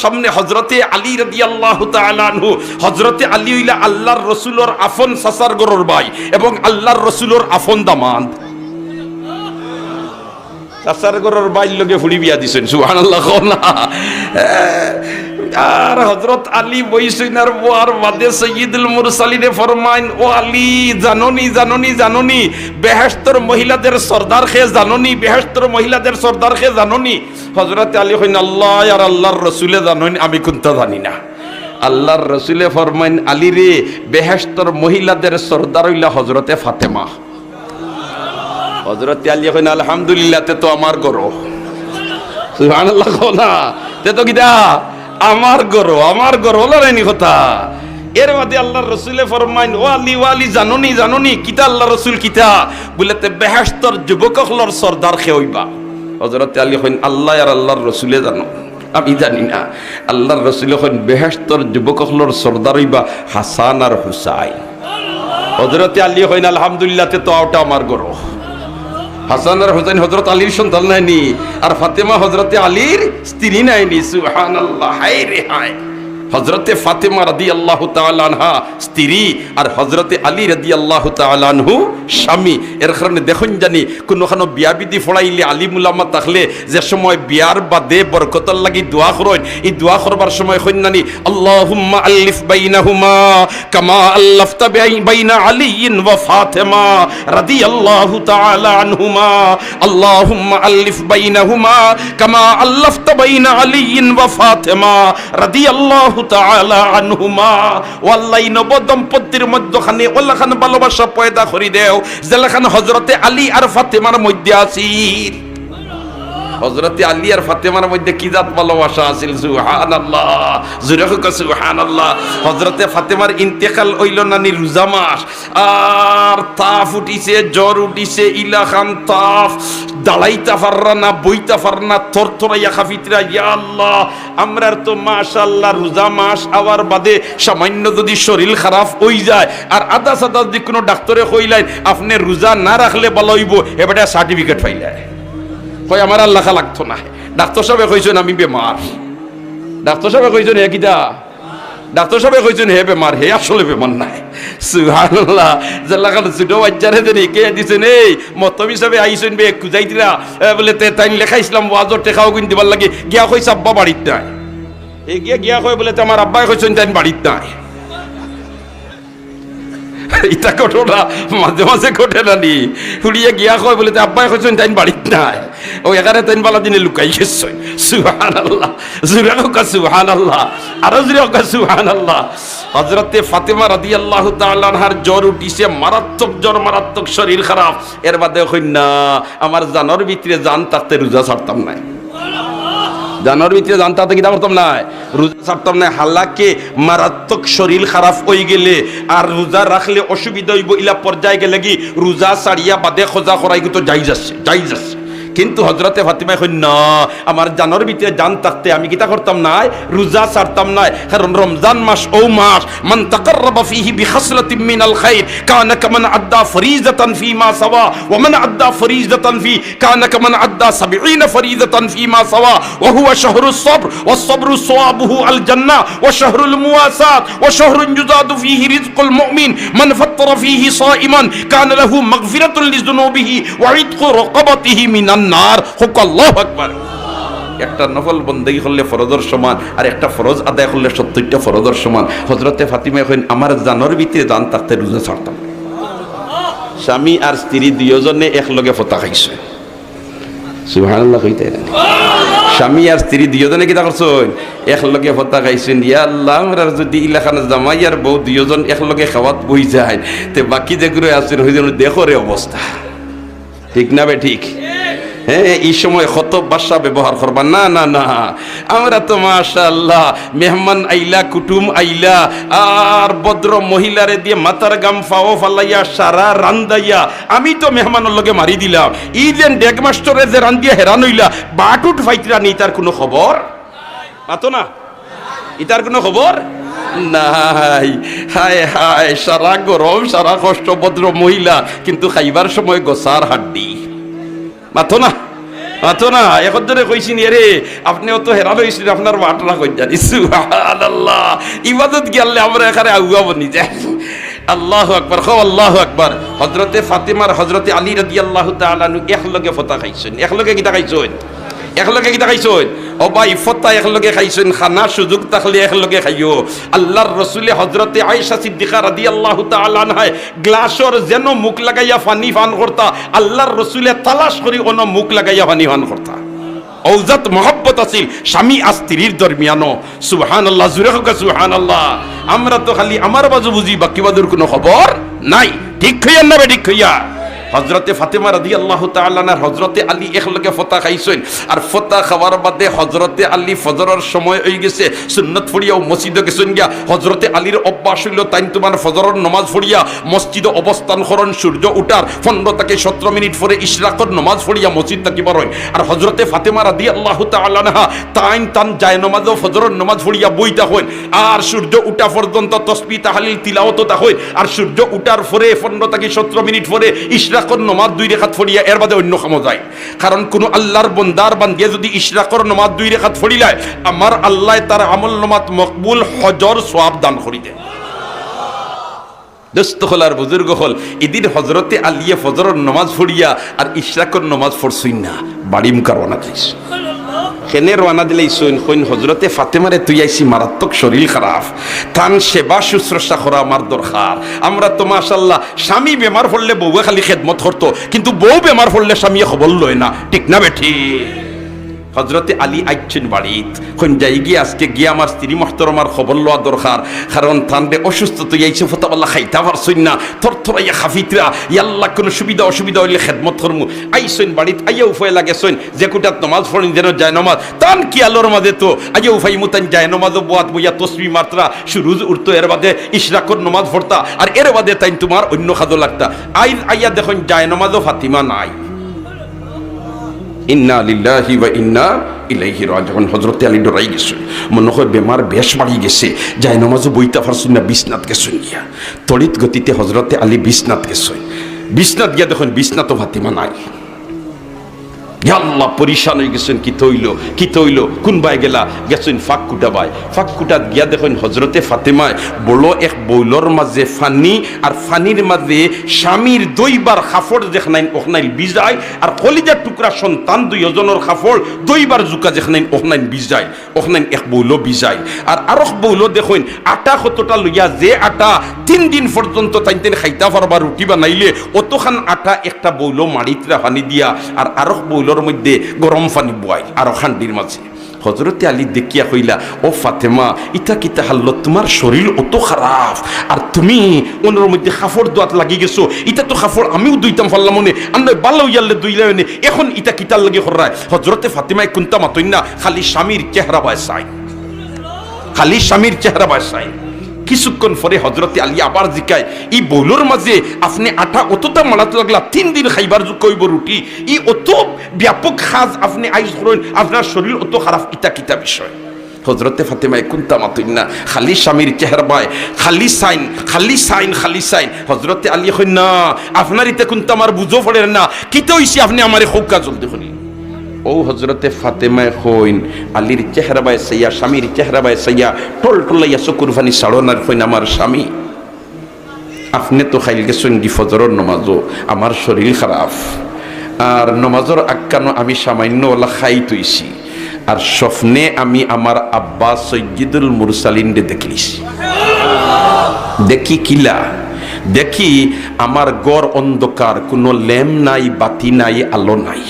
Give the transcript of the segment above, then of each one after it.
সামনে হযরতে আলী রাদিয়াল্লাহু তাআলা আনহু। হযরতে আলী হইলা আল্লাহর রাসূলের আফন চাচার গরর ভাই এবং আল্লাহর রাসূলের আফন দামাদ। চাচার গরর ভাই লগে ফুড়ি বিয়া দিছেন, সুবহানাল্লাহ। আর হযরত আলী বইসিনার বুয়ার বাদে সাইয়্যিদুল মুরসালিনে ফরমাইন, ও আলী জাননি জাননি জাননি বেহেশতের মহিলাদের সরদার খে জাননি, বেহেশতের মহিলাদের সরদার খে জাননি। হযরত আলী কইন, আল্লাহ আর আল্লাহর রাসূলে জানেন, আমি কোনটা জানি না। আল্লাহর রাসূলে ফরমাইন, আলী রে বেহেশতের মহিলাদের সরদার হইলা হযরতে ফাতেমা। হযরত আলী কইন, আলহামদুলিল্লাহ, তে তো আমার গরো। সুবহানাল্লাহ। না তে তো কিটা আমার গরো, আমার গরো লড়াইনি কথা। এর মধ্যে আল্লাহর রাসূলে ফরমাইন, ও আলী ও আলী জাননি জাননি কিতা আল্লাহর রাসূল কিতা বলেতে বেহেশতের যুবকগুলোর সরদার খে হইবা। হযরত আলী কইন, আল্লাহ আর আল্লাহর রাসূলে জানো, আমি জানি না। আল্লাহর রাসূলে কইন, বেহেশতের যুবকগুলোর সরদার হইবা হাসান আর হুসাইন। হযরত আলী কইন, আলহামদুলিল্লাহ, তে তো ওটা আমার গরো। হাসান আর হুসাইন হযরত আলীর সন্তান নাইনি, আর ফাতেমা হযরতে আলীর স্ত্রী নাইনি। সুবহানাল্লাহ। হায় রে হায়। হযরতে ফাতেমা রাদিয়াল্লাহু তাআলা আনহা স্ত্রী আর হযরতে আলী রাদিয়াল্লাহু তাআলা আনহু স্বামী। এর কারণে দেখুন জানি কোনখানো বিয়া বিধি ফড়াইলে আলিম উলামা থাকলে যে সময় বিয়ার বাদে বরকতর লাগি দোয়া করেন, এই দোয়া করবার সময় কইনানি আল্লাহুম্মা আলিফ বাইনাহুমা কামা আল্লাফতা বাইনা আলিয়্যিন ওয়া ফাতেমা রাদিয়াল্লাহু তাআলা আনহুমা। আল্লাহুম্মা আলিফ বাইনাহুমা কামা আল্লাফতা বাইনা আলিয়্যিন ওয়া ফাতেমা রাদিয়াল্লাহু তাআলা আনহুমা। ওয়াল্লাহ নব দম্পতির মধ্যখানে ওলাখান ভালোবাসা পয়দা করি দেও যেলাখান হযরতে আলী আর ফাতেমার মধ্যে আছিল। হযরতে আলী আর ফাতেমার মধ্যে কি জাত ভালোবাসা আছিল। সুবহানাল্লাহ, জোরে হোক সুবহানাল্লাহ। হযরতে ফাতেমার ইন্তেকাল হইল নানি রোজা মাস, আর তাফ উঠিছে, জ্বর উঠিছে, ইলাখান তাফ দাঁড়াইতে পাররা না, বইতে পার না, থরথরাইয়া খাফিতরা। ইয়া আল্লাহ, আমরার তো মাশাআল্লাহ রোজা মাস আওয়ার বাদে সামান্য যদি শরীর খারাপ হই যায় আর আদা সাদা যদি কোনো ডাক্তারে কইলেন আপনি রোজা না রাখলে ভালো হইব, এবারে সার্টিফিকেট পাইলে কই আমার আর লেখা লাগতো না। ডাক্তার সাহেব কইছেন আমি বেমার, ডাক্তার সাহেব কইছেন হে কিটা, ডাক্তার সাহেব কইছেন হে বেমার, হে আসলে বেমার নাই। সুবহানাল্লাহ। জেলাখান ছোট বাচ্চারে দেন কে দিছেন, এই মতবি সাহেব আইছেন বে কুজাইতিরা বলে তে তাই লেখাইছিলাম ওয়াজর টেকাও কিন দিবার লাগে, গিয়া কইছে আব্বা বাড়িত নাই। এই গিয়া কই বলে আমার আব্বাই কইছেন তাই বাড়িত নাই। এটা ঘটনা মাঝে মাঝে ঘটে না নি। ফুড়িয়ে গিয়া কয় বলে আব্বাই কইছেন তাই বাড়িত নাই, ও এখানে তাই বালা দিনে লুকাই গেছে। সুবহানাল্লাহ, জুরে হোক সুবহানাল্লাহ, আরো জুরে হোক সুবহানাল্লাহ। হযরতে ফাতেমা রাদিয়াল্লাহু তাআলা আনহার জ্বর উঠিছে, মারাত্মক জ্বর, মারাত্মক শরীর খারাপ। এর বাদে কই না আমার জানোর ভিতরে জান থাকতে রোজা ছাড়তাম নাই, জানোর ভিতরে জান থাকতে কিতা করতাম নাই, রোজা ছাড়তাম নাই। হালাকে মারাত্মক শরীর খারাপ হয়ে গেলে আর রোজা রাখলে অসুবিধা হইব, ইলা পর্যায়ে গেলে কি রোজা ছাড়িয়া বাদে খোঁজা করাই কিন্তু যাই যাচ্ছে। কিন্তু হযরতে ফাতেমা কই না আমার জানোর ভিতরে জান থাকতে আমি কিতা করতাম নাই, রোজা ছাড়তাম নাই। কারণ রমজান মাস ও মাস মান তাকাররাবা ফিহি বিখাসলাতিন মিনাল খাইর কানা কামান আদ্দা ফরিজাতান ফিমা সাওয়া ওয়া মান আদ্দা ফরিজাতান ফি কানা কামান আদ্দা 70 ফরিজাতান ফিমা সাওয়া ওয়া হুয়া শাহরুস সবর ওয়াস সবরু সাওয়াবুহু আল জান্নাহ ওয়া শাহরুল মুওয়াসাত ওয়া শাহরুন ইউজাদু ফিহি রিজকুল মুমিন মান ফাত্তারা ফিহি সাইমান কানা লাহু মাগফিরাতুন লিযুনুবিহি ওয়া ইতকু রাকাবাতিহি মিনান নার। হুক আল্লাহু আকবার। একটা নফল বন্দেগী করলে ফরজের সমান, আর একটা ফরজ আদায় করলে 70টা ফরজের সমান। হযরতে ফাতিমা কইন আমার জানোর ভিতরে জান থাকতে রোজা ছাড়তাম। স্বামী আর স্ত্রী দুইজনে একলগে ফতা খাইছে। সুবহানাল্লাহ কইতে না, স্বামী আর স্ত্রী দুইজনে কিতা করছেন, একলগে ফতা খাইছেন। ইয়া আল্লাহ, আমরা যদি ইলাখানে জামাই আর বউ দুইজন একলগে খাওয়াত বই যায় তে বাকি যেগুলো আছেন হই যেন দেখো রে অবস্থা, ঠিক না বে ঠিক? হ্যাঁ, এই সময় কত ভাষা ব্যবহার করবা না না না। আমরা তো মাশাআল্লাহ মেহমান আইলা, কুটুম আইলা, আর ভদ্র মহিলারে দিয়ে মাথার গাম ফাও ফালাইয়া সারা রান্দাইয়া আমি তো মেহমানের লগে মারি দিলাম। এই যে ডেক মাস্টরে যে রান্দিয়া হেরান হইলা বাটুট ফাইতরা নি, তার কোনো খবর পাতো না, ইতার কোনো খবর নাই। হায় হায়, সারা গরম সারা কষ্ট ভদ্র মহিলা, কিন্তু খাইবার সময় গোসার হাড্ডি মাথো না। আতো না এখন ধরে কইছি নি রে আপনি অত হেরান হইছেন আপনার বাটরা কই জানি সুবহানাল্লাহ ইবাদত গেলে আমরা এখানে আগুয়া বনি যায় আল্লাহু আকবার খাও আল্লাহু আকবার হযরতে ফাতেমার হযরতে আলী রাদিয়াল্লাহু তাআলা নু একলগে ফতা খাইছেন একলগে কিটা খাইছেন একলগে কিটা খাইছেন ও ভাই ফতা একলগে খাইছেন খানা সুযোগ থাকলে একলগে খাইও আল্লাহর রাসূলে হযরতে আয়েশা সিদ্দিকা রাদিয়াল্লাহু তাআলা আনহা গ্লাসর যেন মুখ লাগাইয়া পানি পান করতা আল্লাহর রাসূলে তালাশ করি ওনো মুখ লাগাইয়া পানি পান করতা ঔজাত মোহাব্বত আছিল স্বামী আর স্ত্রীর দরমিয়ানো সুবহানাল্লাহ জুরে হোক সুবহানাল্লাহ আমরা তো খালি আমার বাজু বুঝি বাকি বাজুর কোনো খবর নাই ঠিক হইয়া না ঠিক হইয়া হযরতে ফাতেমা রাদিয়াল্লাহু তাআলা আনহা হযরতে আলী একলগে ফতা খাইছেন আর ফতা খাওয়ার বাদে হযরতে আলী ফজরের সময় হয়ে গেছে সুন্নাত পড়িয়াও মসজিদে গেছেন গিয়া হযরতে আলীর অভ্যাস হইল তাই তোমার ফজরের নামাজ পড়িয়া মসজিদে অবস্থান করন সূর্য উঠার 15 থেকে 17 মিনিট পরে ইশরাকের নামাজ পড়িয়া মসজিদ থেকে বের হয় আর হযরতে ফাতেমা রাদিয়াল্লাহু তাআলা আনহা তান যায় নামাজও ফজরের নামাজ পড়িয়া বইতা হন আর সূর্য উঠা পর্যন্ত তাসবিহ তাহলিল তিলাওয়াত তা হয় আর সূর্য উঠার পরে 15 থেকে 17 মিনিট পরে ইশরাকর নামাজ 2 রাকাত পড়িয়া এর বাদে অন্য কামো যায় কারণ কোন আল্লাহর বান্দার বান্দিয়া যদি ইশরাকর নামাজ 2 রাকাত পড়িলায় আমার আল্লাহ তার আমল নামাজ মকবুল হজর সওয়াব দান করি দেয় দোস্ত হলার বুজুর্গ হল এদিন হযরতে আলিয়া ফজরের নামাজ পড়িয়া আর ইশরাকর নামাজ পড়ছই না বাড়ি মুখ রওনা দিস কেনে রওনা দিলেইছুন কইন হযরতে ফাতেমারে তুই আইছি মারাত্মক শরীর খারাপ তান সেবা শুশ্রূষা করা আমার দরকার আমরা তো মাশাআল্লাহ স্বামী বেমার পড়লে বউয়ে খালি খেদমত করতো কিন্তু বউ বেমার পড়লে স্বামী খবর লয় না ঠিক না বেঠি হযরতে আলী আইছেন বাড়িত কোন যাই গিয়ে আজকে গিয়ে আমার স্ত্রী মুহতারামার খবর লওয়া দরকার কারণ তানরে অসুস্থ তো আইছে ফতাবাল্লাহ খাইতা পারছইন না থরথরাইয়া খাফিতরা ইয়াল্লাহ কোন সুবিধা অসুবিধা হইলে খেদমত করমু আইছেন বাড়িত আইয়া উফায় লাগেছেন যে কুটাত নামাজ পড়েন যেন যায় নামাজ তান কি আলোর মাঝে তো আইয়া উফাই মুতান যায় নামাজ বুয়াত বইয়া তসবিহ মাত্রা সুরুজ উঠতো এর বাদে ইশরাকর নামাজ পড়তা আর এর বাদে তাই তোমার অন্য খাদ্য লাগতা আইয়া দেখুন যায় নামাজও ফাতিমা নাই ইন্না লিল্লাহি ওয়া ইন্না ইলাইহি রাজিউন হযরতে আলী ডরাই গেছে মনে হয় বেমার বেশ মারি গেছে যায় নামাজও বইতা পারছেন না বিছনাত গেছেন গিয়া তড়িৎ গতিতে হযরতে আলী বিছনাত গেছেন বিছনাত গিয়া দেখুন বিছনাত ফাতিমা নাই আল্লাহ পরিশান হয়ে গেছেন কি তৈল কোন বাই গেলা গেছেন ফাঁকুটা বাই ফাঁকুটাত গিয়া দেখেন হযরতে ফাতেমায় বড় এক বৌলর মাঝে ফানি আর ফানির মাঝে স্বামীর দইবার খাফড় যেখানে ওখানাইল বিজায় আর কলিজার টুকরা সন্তান 2 জনের খাফড় দইবার জুকা যেখানে ওখানাইল বিজায় ওখানাইল এক বৌল বিজায় আর আরক বৌল দেখেন আটা কতটা লইয়া যে আটা 3 দিন পর্যন্ত তাইতেন খাইতা পারবা রুটি বানাইলে অতখান আটা একটা বৌল মাড়িতরা পানি দিয়া আর আরক বৌল মধ্যে গরম পানি বয় আর খান্ডির মাঝে হযরতে আলী দেখিয়া কইলা ও ফাতেমা ইটা কিতা হাল্লত তোমার শরীর অত খারাপ আর তুমি ওনার মধ্যে খাফড় দোয়াত লাগি গেছো ইটা তো খাফড় আমিও দুইতাম পারলাম মনে আমরা ভালো ইয়ালে দুইলাম এখন ইটা কিতার লাগি হরায় হযরতে ফাতেমায় কুনতা মাতইন না খালি স্বামীর চেহারা বায় চাই খালি স্বামীর চেহারা বায় চাই কিছুক্ষণ পরে হযরতে আলী আবার জিকায় এই বৌলর মাঝে আপনি আটা অতটা মালাতে লাগলা 3 দিন খাইবার যোগ কইব রুটি ই অত ব্যাপক খাজ আপনি আইজ করেন আপনার শরীর অত খারাপ কিতা বিষয় হযরতে ফাতেমা কুনতা মাতুন্না খালি স্বামীর চেহারা বায় খালি সাইন হযরতে আলী কই না আপনার ইতে কুনতা আমার বুঝো পড়ে না কিতে হইছে আপনি আমারে খোকা জলদি করি ও হযরতে ফাতেমা কইন আলীর চেহারা বায় সাইয়া স্বামীর চেহারা বায় সাইয়া টলটলাইয়া চকুর পানি ছাড়নার কইন আমার স্বামী আপনি তো খাইল গেছেন দি ফজরের নামাজও আমার শরীর খারাপ আর নামাজের আক্কানো আমি সামান্য ওলা খাই তুইছি আর স্বপ্নে আমি আমার আব্বা সৈয়দুল মুরসালিন রে দেখিছি দেখি কিলা দেখি আমার গড় অন্ধকার কোনো ল্যাম্প নাই বাতি নাই আলো নাই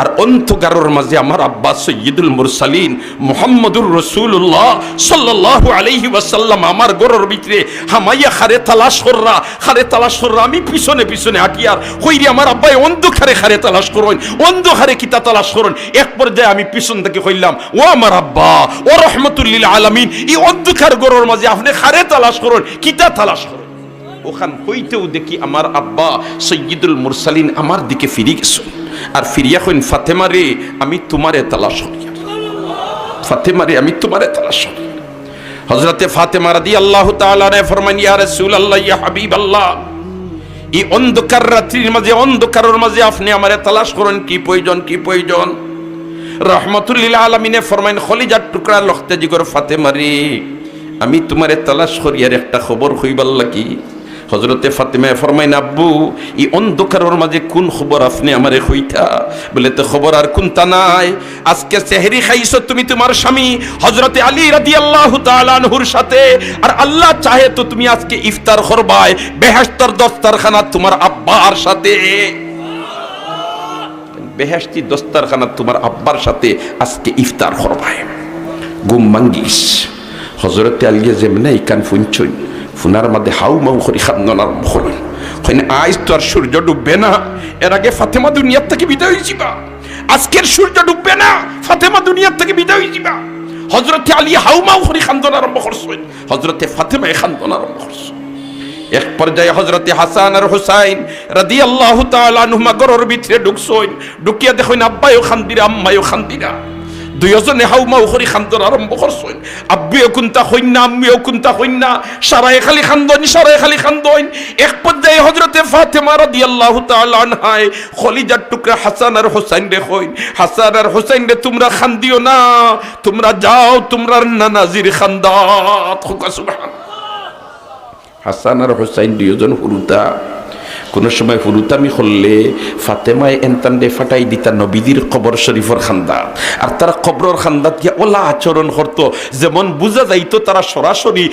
আর অন্ধকারের মাঝে আমার আব্বা সৈয়দুল মুরসালিন মুহাম্মদুর রাসূলুল্লাহ সাল্লাল্লাহু আলাইহি ওয়াসাল্লাম আমার গড়ের ভিতরে হামাইয়া খারে তালাশ কররা আমি পিছনে হাঁটিয়ার কইরি আমার আব্বাই অন্ধকারে খারে তালাশ করুন অন্ধকারে কিতা তালাশ করুন এক পর্যায়ে আমি পিছন থেকে কইলাম ও আমার আব্বা ও রাহমাতুল লিল আলামিন এই অন্ধকার গড়ের মাঝে আপনি খারে তালাশ করুন কিতা তালাশ করুন ওখান হইতেও দেখি আমার আব্বা সৈয়দুল মুরসালিন আমার দিকে ফিরে গেছে আর ফিরিয়া কইন ফাতেমা রে আমি তোমারে তালাশ করি হযরতে ফাতেমা রাদিয়াল্লাহু তাআলা আনহা ফরমান ইয়া রাসূলুল্লাহ ইয়া হাবিবাল্লাহ এই অন্ধকার রাত্রির মাঝে, অন্ধকারের মাঝে আপনি আমারে তালাশ করেন, কি প্রয়োজন, কি প্রয়োজন? রহমতুল্লিল আলমিনে ফরমাইন, খলিজার টুকরা লখতে জিগর ফাতেমারি, আমি তোমারে তালাশ করি আর একটা খবর হইবার লাগি। হজরতে ফাতেমা ফরমাইন, আব্বু এই অন্ধকারের মাঝে কোন খবর আপনি আমারে হইতা? বলে, তো খবর আর কোনটা নাই, আজকে সেহরি খাইছো তুমি তোমার স্বামী হজরতে আলী রাদিয়াল্লাহু তাআলা আনহুর সাথে, আর আল্লাহ চাহে তো তুমি আজকে ইফতার করবাই বেহেশতের দস্তরখানা তোমার আব্বার সাথে। বেহেশতি দস্তরখানা তোমার আব্বার সাথে আজকে ইফতার করবাই। ঘুম ভাঙ্গিস। হজরতে আলী যেমনে ইকান ফুনছই, ফুনার মধ্যে হাউ মাউ করি খান্দন আরম্ভ করলেন। আজ তো আর সূর্য ডুববে না, এর আগে ফাতেমা দুনিয়ার থেকে বিদায় হয়েছিবা। আজকের সূর্য ডুববে না, ফাতেমা দুনিয়ার থেকে বিদায় হয়েছিবা। হজরতে আলী হাউ মাউ করি খান্দন আরম্ভ করছেন, হজরতে ফাতেমা খান্দন আরম্ভ করছেন। এক পর্যায়ে হজরতে হাসান আর হুসাইন রাদিয়াল্লাহু তাআলা আনহুমা ঘরের ভিতরে ঢুকছেন। ঢুকিয়া দেখেন আব্বাইও খান্দিরা, আম্মাইও খান্দিরা, দুইজনে হাউমাউ করে খান্দন আরম্ভ করছেন। আব্বিও কুন্তা হইন না, আম্মিও কুন্তা হইন না, সারায় খালি খান্দন, সারায় খালি খান্দন। এক পর্যায়ে হযরতে ফাতেমা রাদিয়াল্লাহু তাআলা আনহা খলিজার টুকরা হাসান আর হুসাইন রে কইন, হাসান আর হুসাইন রে তোমরা খান্দিও না, তোমরা যাও তোমরা নানাজির খান্দাত। সুবহানাল্লাহ। হাসান আর হুসাইন দুইজন হুরুতা। কোন সময় হুরুতামি করলে ফাতেমায় এনতান্ডে ফাটাই দিতা নবীদের কবর শরীফের খান্দাত, আর তারা কবরের খান্দাত গিয়া ওলা আচরণ করতো, যেমন বুঝা যাইতো তারা সরাসরি